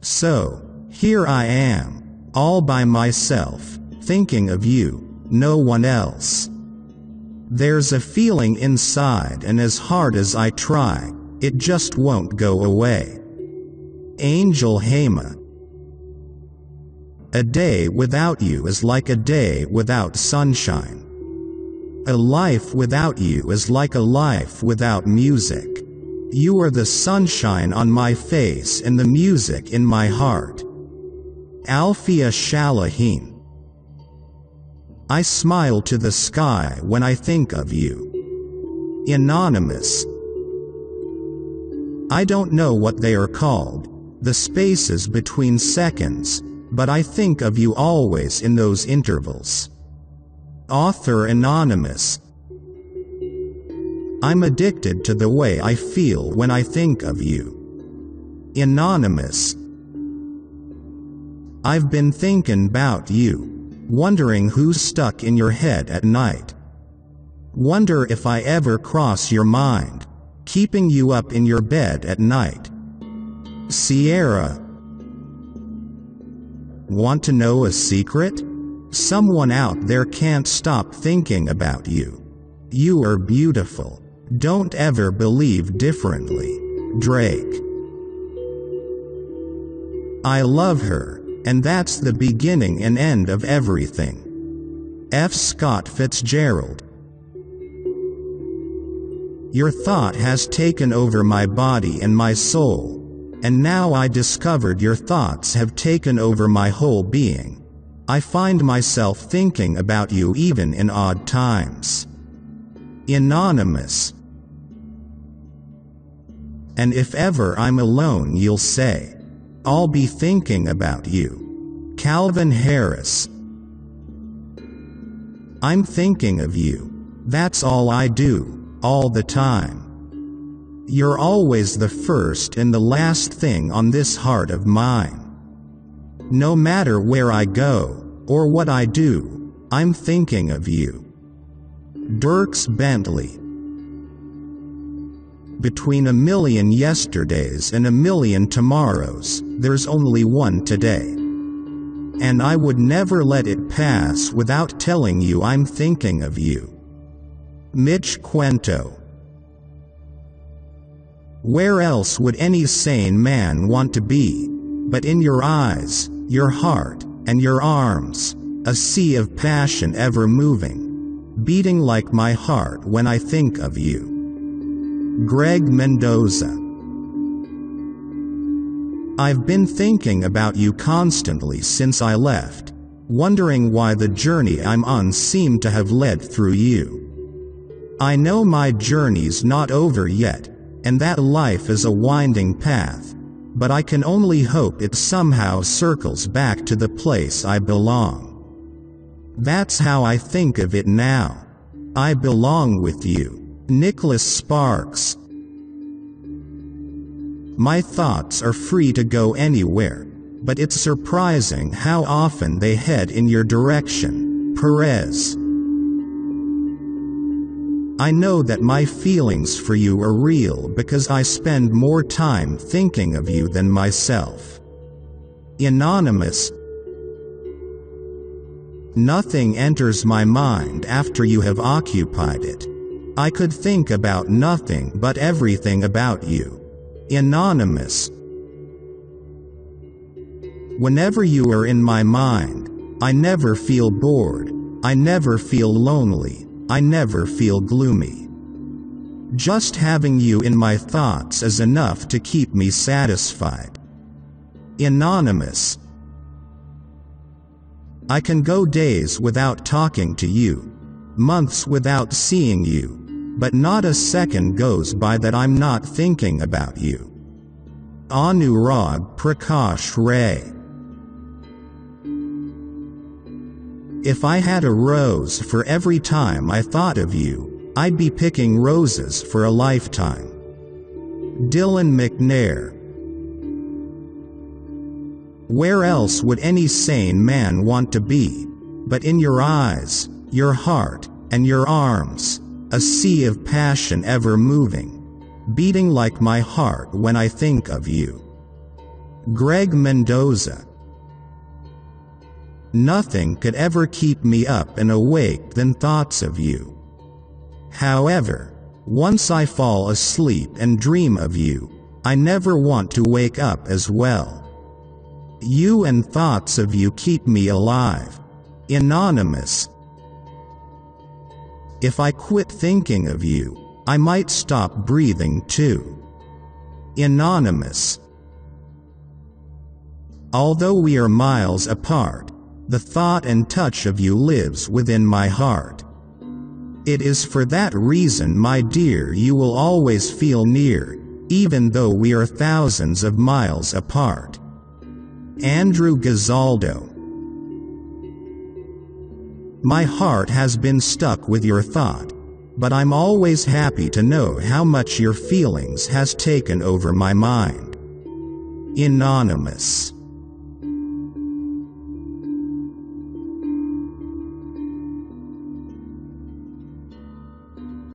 So, here I am, all by myself, thinking of you, no one else. There's a feeling inside, and as hard as I try, it just won't go away. Angel Hema. A day without you is like a day without sunshine. A life without you is like a life without music. You are the sunshine on my face and the music in my heart. Alfia Shalahin. I smile to the sky when I think of you. Anonymous. I don't know what they are called, the spaces between seconds, but I think of you always in those intervals. Author Anonymous. I'm addicted to the way I feel when I think of you. Anonymous. I've been thinking about you, wondering who's stuck in your head at night. Wonder if I ever cross your mind, keeping you up in your bed at night. Sierra. Want to know a secret? Someone out there can't stop thinking about you. You are beautiful. Don't ever believe differently. Drake. I love her, and that's the beginning and end of everything. F. Scott Fitzgerald. Your thought has taken over my body and my soul, and now I discovered your thoughts have taken over my whole being. I find myself thinking about you even in odd times. Anonymous. And if ever I'm alone, you'll say, I'll be thinking about you. Calvin Harris. I'm thinking of you. That's all I do, all the time. You're always the first and the last thing on this heart of mine. No matter where I go, or what I do, I'm thinking of you. Dirks Bentley. Between a million yesterdays and a million tomorrows, there's only one today. And I would never let it pass without telling you I'm thinking of you. Mitch Quento. Where else would any sane man want to be, but in your eyes, your heart, and your arms, a sea of passion ever moving, beating like my heart when I think of you. Greg Mendoza. I've been thinking about you constantly since I left, wondering why the journey I'm on seemed to have led through you. I know my journey's not over yet, and that life is a winding path, but I can only hope it somehow circles back to the place I belong. That's how I think of it now. I belong with you. Nicholas Sparks. My thoughts are free to go anywhere, but it's surprising how often they head in your direction. Perez. I know that my feelings for you are real because I spend more time thinking of you than myself. Anonymous. Nothing enters my mind after you have occupied it. I could think about nothing but everything about you. Anonymous. Whenever you are in my mind, I never feel bored, I never feel lonely, I never feel gloomy. Just having you in my thoughts is enough to keep me satisfied. Anonymous. I can go days without talking to you, months without seeing you, but not a second goes by that I'm not thinking about you. Anurag Prakash Ray. If I had a rose for every time I thought of you, I'd be picking roses for a lifetime. Dylan McNair. Where else would any sane man want to be, but in your eyes, your heart, and your arms, a sea of passion ever moving, beating like my heart when I think of you. Greg Mendoza. Nothing could ever keep me up and awake than thoughts of you. However, once I fall asleep and dream of you, I never want to wake up as well. You and thoughts of you keep me alive. Anonymous. If I quit thinking of you, I might stop breathing too. Anonymous. Although we are miles apart, the thought and touch of you lives within my heart. It is for that reason, my dear, you will always feel near, even though we are thousands of miles apart. Andrew Gazzaldo. My heart has been stuck with your thought, but I'm always happy to know how much your feelings has taken over my mind. Anonymous.